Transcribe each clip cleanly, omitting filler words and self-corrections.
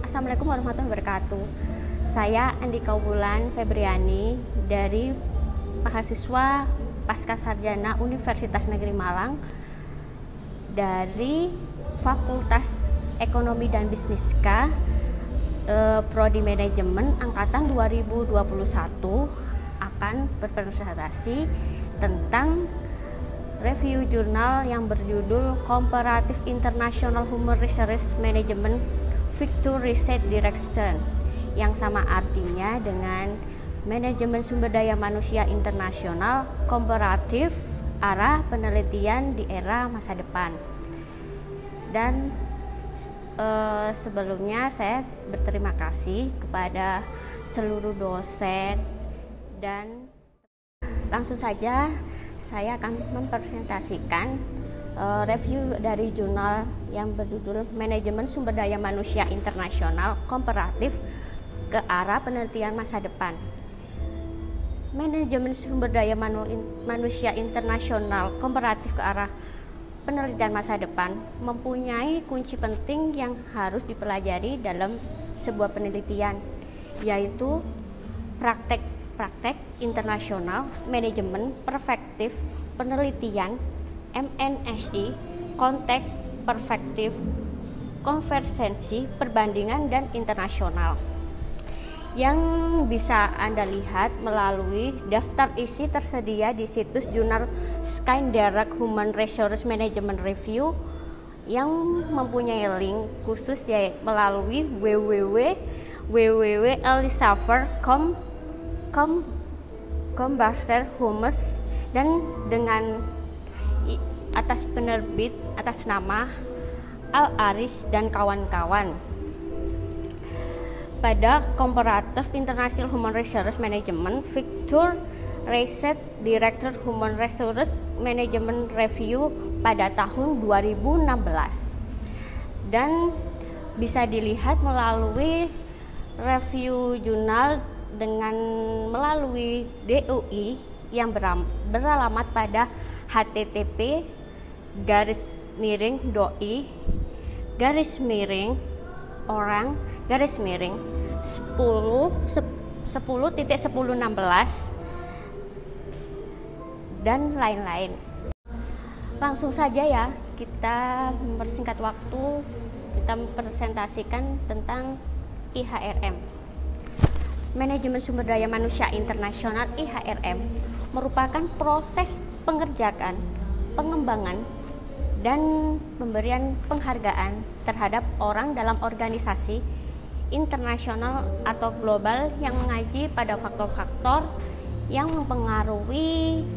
Assalamualaikum warahmatullahi wabarakatuh. Saya Andika Wulan Febriani dari mahasiswa Pasca Sarjana Universitas Negeri Malang dari Fakultas Ekonomi dan Bisnis K, Prodi Manajemen angkatan 2021 akan berpresentasi tentang review jurnal yang berjudul Comparative International Human Resource Management Victor Research Direction, yang sama artinya dengan manajemen sumber daya manusia internasional komparatif arah penelitian di era masa depan. Dan sebelumnya saya berterima kasih kepada seluruh dosen, dan langsung saja saya akan mempresentasikan review dari jurnal yang berjudul Manajemen Sumber Daya Manusia Internasional Komparatif ke Arah Penelitian Masa Depan. Manajemen Sumber Daya Manusia Internasional Komparatif ke Arah Penelitian Masa Depan mempunyai kunci penting yang harus dipelajari dalam sebuah penelitian, yaitu praktek internasional, manajemen, perspektif, penelitian, MNSI, konteks, perspektif, konversensi, perbandingan, dan internasional, yang bisa Anda lihat melalui daftar isi tersedia di situs jurnal Skydirect Human Resource Management Review yang mempunyai link khusus yaitu melalui www.elsevier.com/humus dan dengan atas penerbit atas nama Al-Aris dan kawan-kawan. Pada Comparative International Human Resource Management Victor Research Director Human Resource Management Review pada tahun 2016, dan bisa dilihat melalui review jurnal dengan melalui DOI yang beralamat pada http://doi-10.10.1016 dan lain-lain. Langsung saja ya, kita mempersingkat waktu, kita mempresentasikan tentang IHRM. Manajemen Sumber Daya Manusia Internasional IHRM merupakan proses pengerjaan, pengembangan, dan pemberian penghargaan terhadap orang dalam organisasi internasional atau global yang mengaji pada faktor-faktor yang mempengaruhi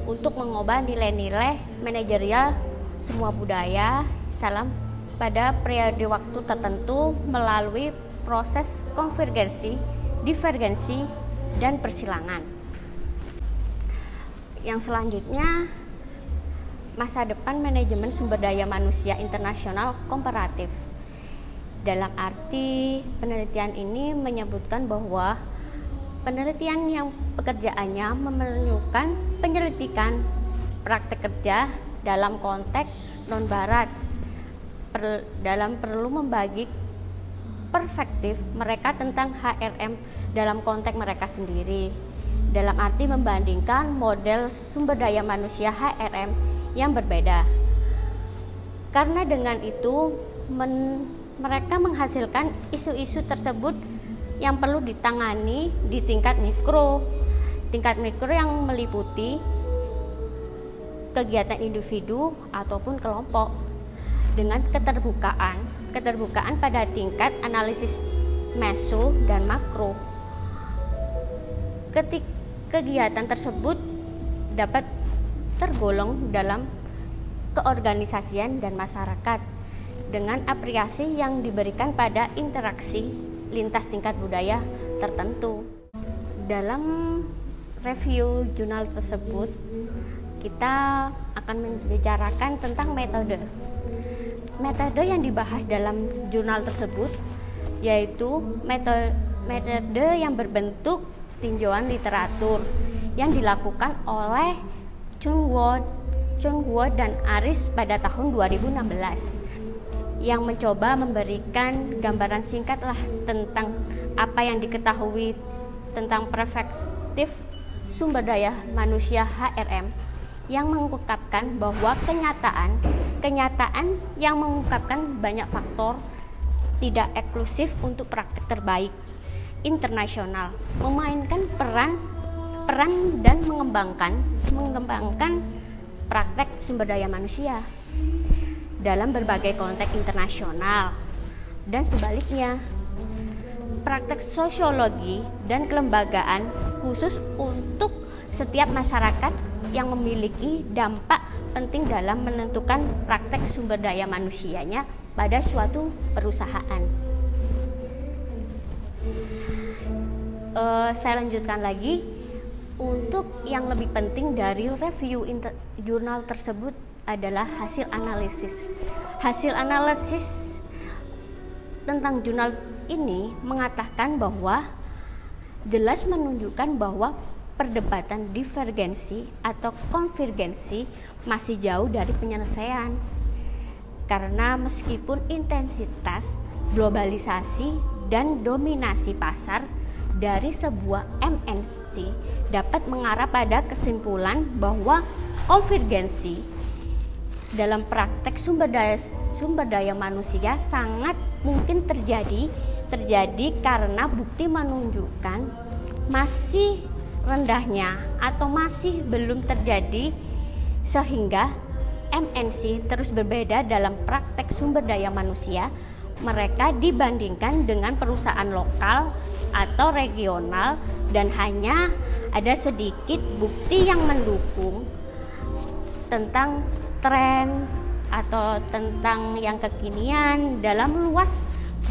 untuk mengubah nilai-nilai manajerial semua budaya salam pada periode waktu tertentu melalui proses konvergensi, divergensi, dan persilangan. Yang selanjutnya, masa depan manajemen sumber daya manusia internasional komparatif. Dalam arti penelitian ini menyebutkan bahwa penelitian yang pekerjaannya memerlukan penyelidikan praktek kerja dalam konteks non-barat dalam perlu membagi perspektif mereka tentang HRM dalam konteks mereka sendiri, dalam arti membandingkan model sumber daya manusia HRM yang berbeda. Karena dengan itu mereka menghasilkan isu-isu tersebut yang perlu ditangani di tingkat mikro yang meliputi kegiatan individu ataupun kelompok dengan keterbukaan pada tingkat analisis meso dan makro. Kegiatan tersebut dapat tergolong dalam keorganisasian dan masyarakat dengan apresiasi yang diberikan pada interaksi lintas tingkat budaya tertentu. Dalam review jurnal tersebut, kita akan membicarakan tentang metode. Metode yang dibahas dalam jurnal tersebut yaitu metode yang berbentuk tinjauan literatur yang dilakukan oleh Chung Guo dan Aris pada tahun 2016. yang mencoba memberikan gambaran singkat lah tentang apa yang diketahui tentang perspektif sumber daya manusia HRM, yang mengungkapkan bahwa kenyataan yang mengungkapkan banyak faktor tidak eksklusif untuk praktek terbaik internasional, memainkan peran dan mengembangkan praktek sumber daya manusia dalam berbagai konteks internasional, dan sebaliknya praktek sosiologi dan kelembagaan khusus untuk setiap masyarakat yang memiliki dampak penting dalam menentukan praktek sumber daya manusianya pada suatu perusahaan. Saya lanjutkan lagi. Untuk yang lebih penting dari review jurnal tersebut adalah hasil analisis. Hasil analisis tentang jurnal ini mengatakan bahwa jelas menunjukkan bahwa perdebatan divergensi atau konvergensi masih jauh dari penyelesaian. Karena meskipun intensitas globalisasi dan dominasi pasar dari sebuah MNC dapat mengarah pada kesimpulan bahwa konvergensi dalam praktek sumber daya manusia sangat mungkin terjadi karena bukti menunjukkan masih rendahnya atau masih belum terjadi, sehingga MNC terus berbeda dalam praktek sumber daya manusia mereka dibandingkan dengan perusahaan lokal atau regional, dan hanya ada sedikit bukti yang mendukung tentang tren atau tentang yang kekinian dalam luas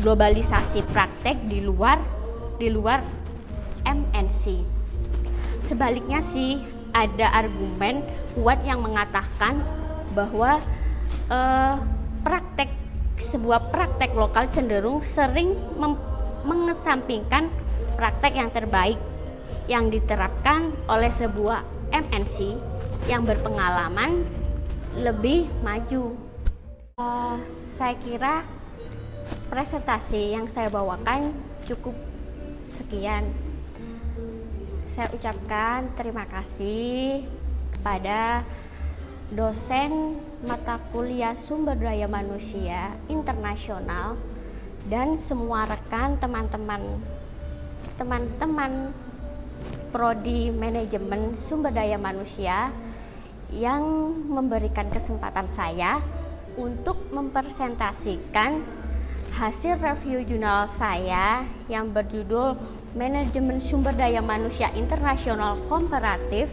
globalisasi praktek di luar MNC. Sebaliknya sih, ada argumen kuat yang mengatakan bahwa sebuah praktek lokal cenderung sering mengesampingkan praktek yang terbaik yang diterapkan oleh sebuah MNC yang berpengalaman lebih maju. Saya kira presentasi yang saya bawakan cukup sekian. Saya ucapkan terima kasih kepada dosen mata kuliah sumber daya manusia internasional dan semua rekan teman-teman prodi manajemen sumber daya manusia yang memberikan kesempatan saya untuk mempresentasikan hasil review jurnal saya yang berjudul Manajemen Sumber Daya Manusia Internasional Komparatif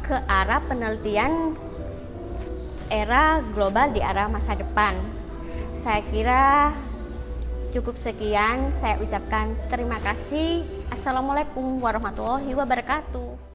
ke arah penelitian era global di arah masa depan. Saya kira cukup sekian. Saya ucapkan terima kasih. Assalamualaikum warahmatullahi wabarakatuh.